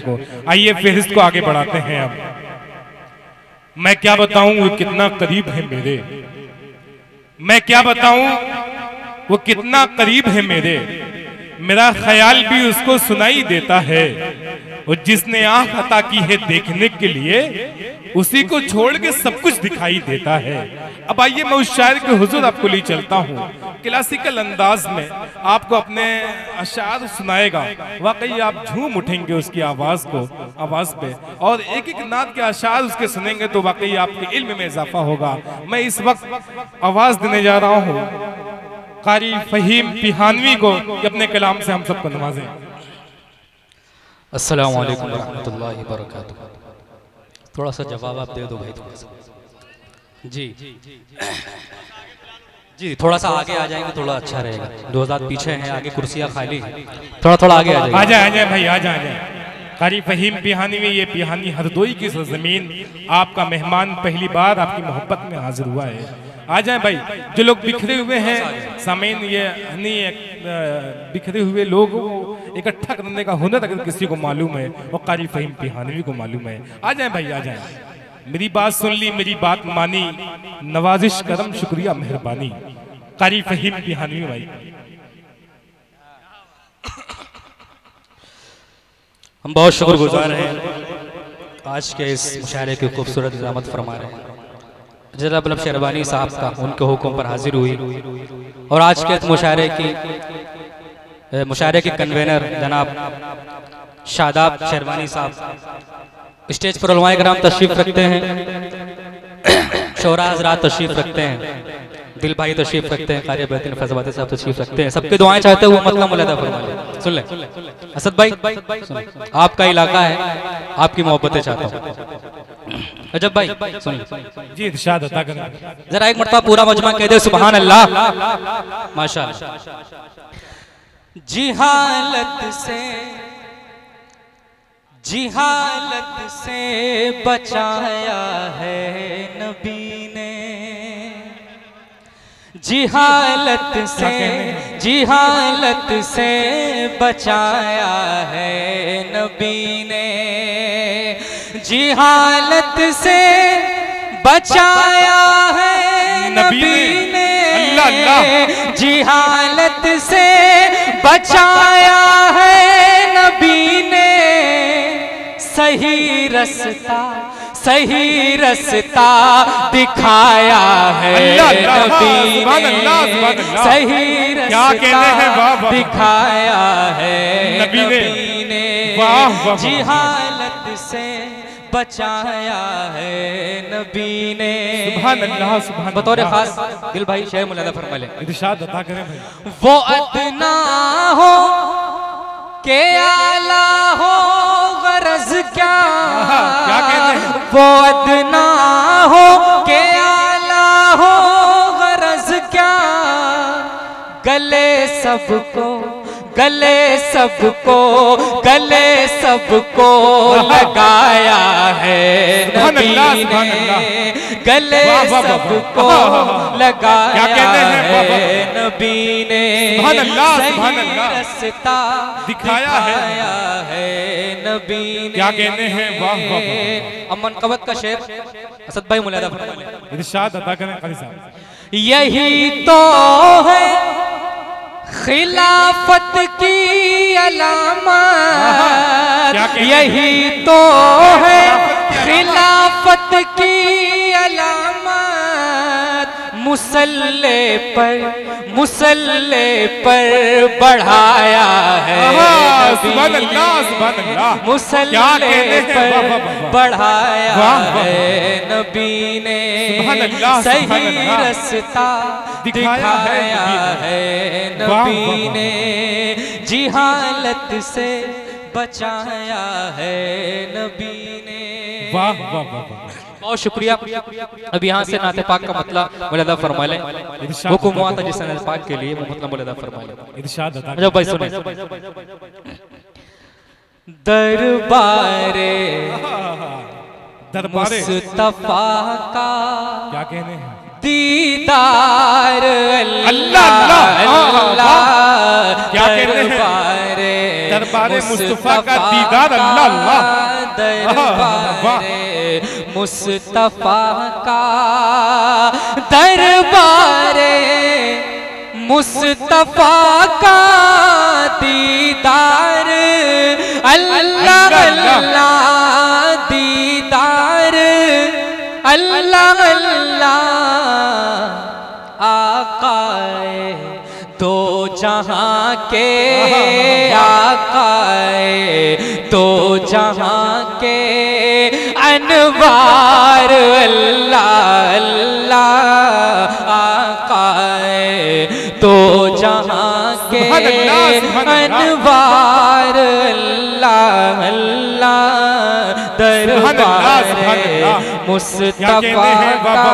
को। आइए फेहरिस्त को आगे बढ़ाते हैं। अब मैं क्या बताऊं वो कितना करीब है मेरे, मैं क्या बताऊं वो कितना करीब है मेरे, मेरा ख्याल भी उसको सुनाई देता है। और जिसने आंख अता की है देखने के लिए, उसी को छोड़ के सब कुछ दिखाई देता है। अब आइए मैं उस शायर के हुजूर आपको ले चलता हूँ, क्लासिकल अंदाज में आपको अपने अशार सुनाएगा। वाकई आप झूम उठेंगे उसकी आवाज पे, और एक एक नात के अशार उसके सुनेंगे तो वाकई आपके इल्म में इजाफा होगा। मैं इस वक्त आवाज देने जा रहा हूँ कारी फहीम पिहानवी को कि अपने कलाम से हम सबको नवाजें। अस्सलाम वालेकुम रहमतुल्लाहि व बरकातुहू। थोड़ा सा जवाब आप दे दो भाई, थोड़ा सा जी थोड़ा सा आगे आ जाएंगे थोड़ा अच्छा रहेगा। 2000 पीछे हैं, आगे कुर्सियां खाली हैं, थोड़ा आगे आ जाए भाई, आ जाए। कारी फहीम पिहानवी, ये पिहानी हरदोई की सरजमीन, आपका मेहमान पहली बार आपकी मोहब्बत में हाजिर हुआ है। आ जाए भाई। जो लोग बिखरे हुए हैं सामीन, ये नहीं बिखरे हुए लोग इकट्ठा करने का हुनर अगर किसी को मालूम है वो कारी फहीम पिहानवी को मालूम है। आ जाए भाई, आ जाए। मेरी बात सुन ली, मेरी बात मानी, नवाजिश करम शुक्रिया मेहरबानी। कारी फहीम पिहानवी भाई, हम बहुत शुक्रगुजार हैं आज के इस मुशायरे की खूबसूरत निज़ामत फरमा रहे हैं जनाब शेरवानी साहब का, उनके हुक्म पर हाजिर हुई। और आज के मुशायरे के कन्वेनर जनाब शादाब शेरवानी साहब स्टेज पर उलमाए कराम तशरीफ रखते हैं, शोरा हज़रात तशरीफ रखते हैं, दिल भाई तशरीफ रखते हैं, कारी बेहतरीन फैज़ाबादी साहब तशरीफ रखते हैं। सबके दुआएं चाहते हुए मतलब मुलादा फरमा लें। सुन ले असद भाई, आपका इलाका है, आपकी मोहब्बतें चाहता हूँ। अजब भाई सुन जी, इरशाद अता करें। जरा एक मरतबा पूरा मजमा कह दे सुभान अल्लाह माशाअल्लाह। जिहालत से बचाया है नबी ने, जिहालत से बचाया है नबी ने, जिहालत से बचाया है नबी ने, जिहालत से बचाया है नबी ने, सही रास्ता दिखाया है नबी ने, सही रास्ता दिखाया है नबी ने, जिहालत से बचाया है नबी ने। सुभान अल्लाह, सुभान अल्लाह। बतौर खास दिल भाई शेर मुलादा फरमा ले, इरशाद अता करें भाई। वो अदना हो के आला हो गरज क्या कहते हैं, वो अदना हो के आला हो गरज क्या, गले सबको लगाया है नबी ने, गले सबको लगाया है नबी ने, सही रास्ता दिखाया है नबी ने। क्या कहते हैं, वाह वाह। अमन कवत का शेर असद भाई मुलादा फरमा ले, इरशाद अता करें कारी साहब। यही तो है खिलाफत की अलामत, यही तो है खिलाफत की अलामत, मुसल्ले पर बढ़ाया है नबी ने, मुसल्ले पर बढ़ाया है नबी ने, सही रास्ता दिखाया है नबी ने, जिहालत से बचाया है नबी ने। वाह वाह वाह, बहुत शुक्रिया। अब यहाँ से नाते पाक का मतलब मुलादा फरमा लें, हुक्म हुआ था जिस नाते पाक के लिए वो मतलब मुलादा फरमा लें। इरशाद अता जब भाई सुने, दरबारे मुस्तफा का क्या कहने हैं, दीदार अल्लाह अल्लाह क्या कहते हैं दरबारे मुस्तफा का दीदार अल्लाह अल्लाह दरबारे मुस्तफा का दरबारे मुस्तफा का दीदार अल्लाह अल्लाह दीदार अल्लाह अल्लाह आकाए दो जहां के आकाए दो जहां के अनवार अल्लाह अल्लाह आकाए दो जहां के अनवार अल्लाह अल्लाह दरबार मुस्तफा का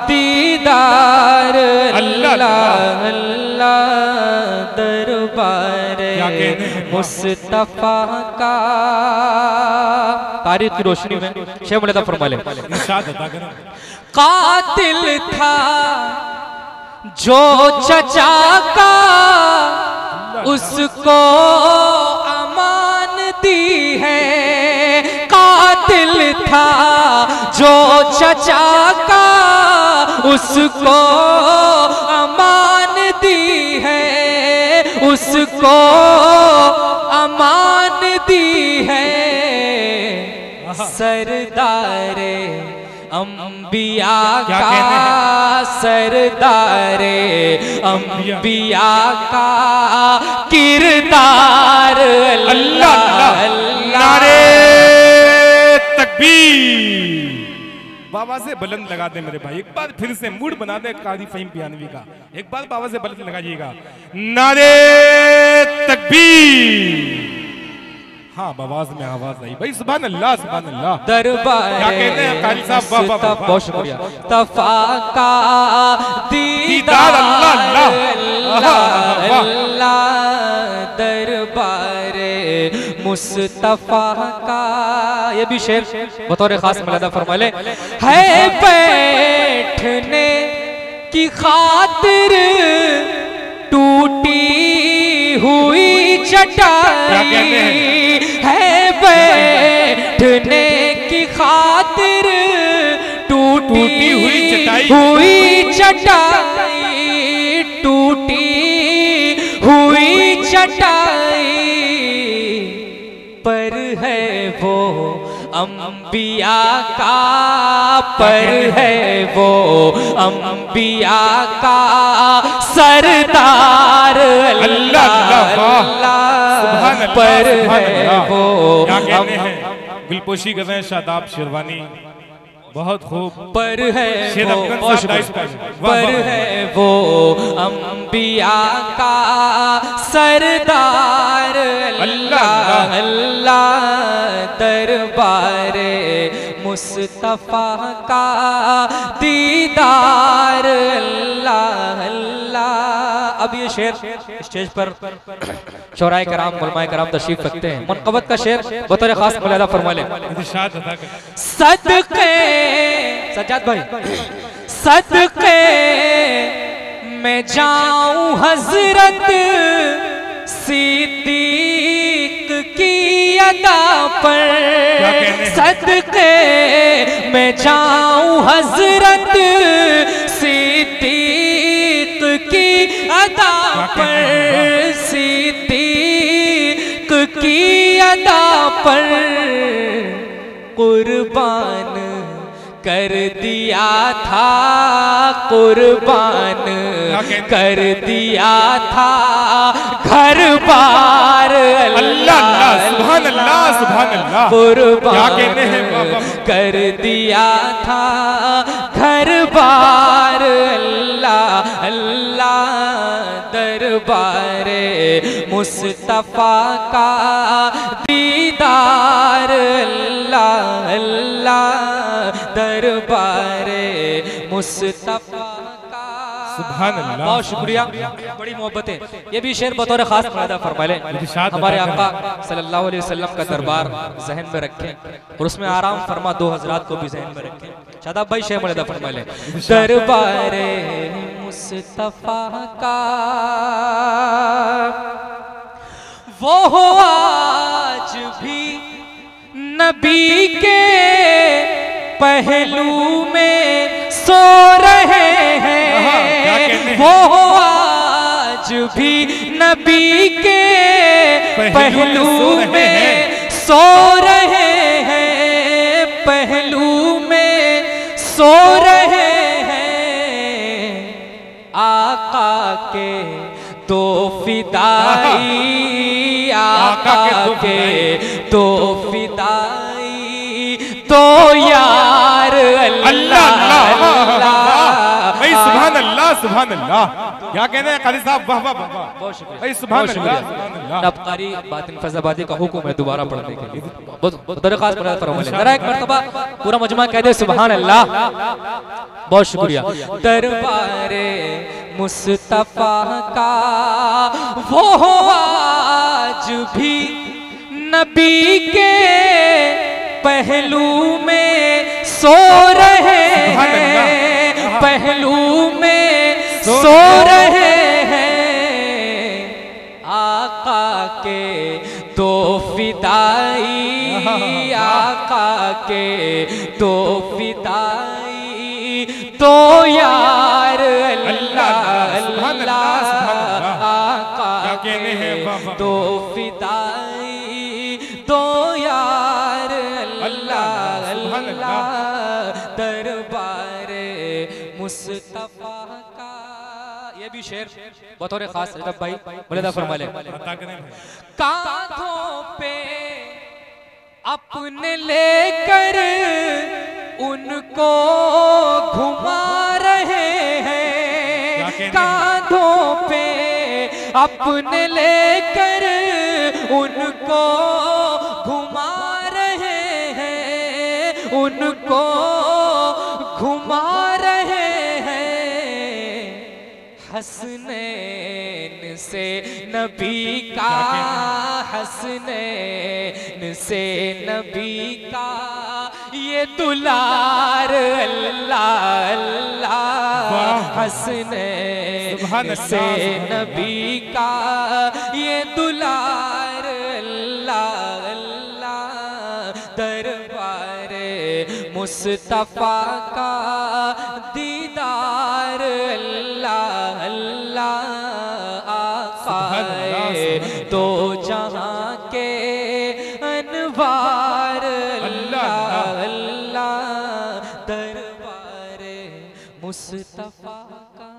दीदार अल्लाह अल्लाह दरबार मुस्तफा का। तारीख की रोशनी में शेख मुल्ला फरमा ले कातिल था जो चचा का उसको अमान दी है। कातिल था जो चचा का उसको अमान दी है उसको अमान दी है। सरदारे अंबिया का सरदारे अंबिया का किरदार अल्लाह अल्लाह तकबीर। बाबा से बुलंद लगा दे मेरे भाई, एक बार फिर से मूड बना दे काजी फहीम पियानवी का, एक बार बाबा से बुलंद लगाइएगा नारे तकबीर। हाँ आवाज में आवाज आई भाई, सुभान अल्लाह सुभान अल्लाह। दरबार क्या कहते हैं कारी साहब, बहुत शुक्रिया। तफा का दीदार अल्लाह अल्लाह अल्लाह दरबार मुस्तफा का। ये भी शेर बतौर खास मलादा फरमा ले। है बैठने की खातिर टूटी हुई चटाई है बैठने की खातिर टूटी हुई चटाई टूटी हुई चटाई पर है वो अंबिया का पर है वो अंबिया का सरदार अल्लाह अल्लाह पर है वो। गुलपोशी गज़ें शादाब शेरवानी बहुत खूब। पर है वो अंबिया का सरदार अल्लाह अल्लाह दरबारे मुस्तफा का दीदार अल्लाह अल्लाह। अब ये शेर स्टेज पर शौराए कराम उलमाए कराम तशरीफ रखते हैं। मुनक़बत का शेर बतौर खास मुलादा फरमा ले। सदके सज्जाद भाई सदके मैं जाऊं हजरत सिद्दीक की अदा पर। सदके मैं जाऊं हजरत सिद्दीक की अदा पर सिद्दीक की अदा पर कुर्बान कर दिया था कुर्बान कर दिया था घर बार अल्लाह सुभान अल्लाह सुभान अल्लाह कुर्बान कर दिया था घर बार अल्लाह अल्लाह दरबारे मुस्तफा का दीदार अल्लाह अल्लाह दरबारे मुस्तफा का सुभान अल्लाह। बहुत शुक्रिया, बड़ी मोहब्बतें। ये भी शेर बतौर खास मुरादा फरमा लें, हमारे आका सल्लल्लाहु अलैहि वसल्लम का दरबार जहन में रखें और उसमें आराम फरमा दो हजरात को भी जहन में रखें। शादाब भाई शेर मुरादा फरमा लें। दरबारे मुस्तफा का वो हो आज भी नबी के पहलू में सो रहे हैं। वो आज भी नबी के पहलू में सो रहे हैं, पहलू में सो रहे हैं। आका के दो फिदाई, आका के दो फिदाई, तो यार अल्लाह भाई सुभान अल्लाह सुभान अल्लाह। क्या कहते हैं कारी साहब, वाह वाह वाह। बहुत शुक्रिया भाई सुभान अल्लाह। नबकारी बातिन फैजाबादी का हुक्म है दोबारा पढ़ने के लिए। बहुत दरखास्त फरमा लें, जरा एक मर्तबा पूरा मजमा कह दे सुभान अल्लाह। बहुत शुक्रिया। दरबारे मुस्तफा का वो आज भी नबी के पहलू में सो रहे हैं, पहलू में सो रहे हैं। आका के दो फिदाई, आका के दो फिदाई, तो यार अल्लाह अल्लाह। आका के दो फिदाई, तो यार अल्लाह अल्लाह। दरबारे मुस्तफा का ये भी शेर बतौर खास रजब भाई मुरादा फरमा ले। कांधों पे अपने लेकर उनको घुमा रहे हैं, कांधों पे अपने लेकर उनको घुमा रहे हैं, उनको घुमा रहे हैं। हसनैन से नबी का, हसनैन से नबी का ये दुलार अल्लाह अल्लाह। हसनैन से नबी का ये दुलार अल्लाह अल्लाह। दरबारे मुस्तफा का दीदार अल्लाह अल्लाह। आकाए दो जहां के अनवार अल्लाह अल्लाह। दरबारे मुस्तफा का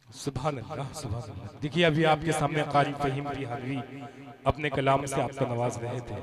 सुभान अल्लाह सुभान अल्लाह। देखिए अभी आपके सामने कारी फहीम की हाज़री अपने कलाम से आपको नवाज रहे थे।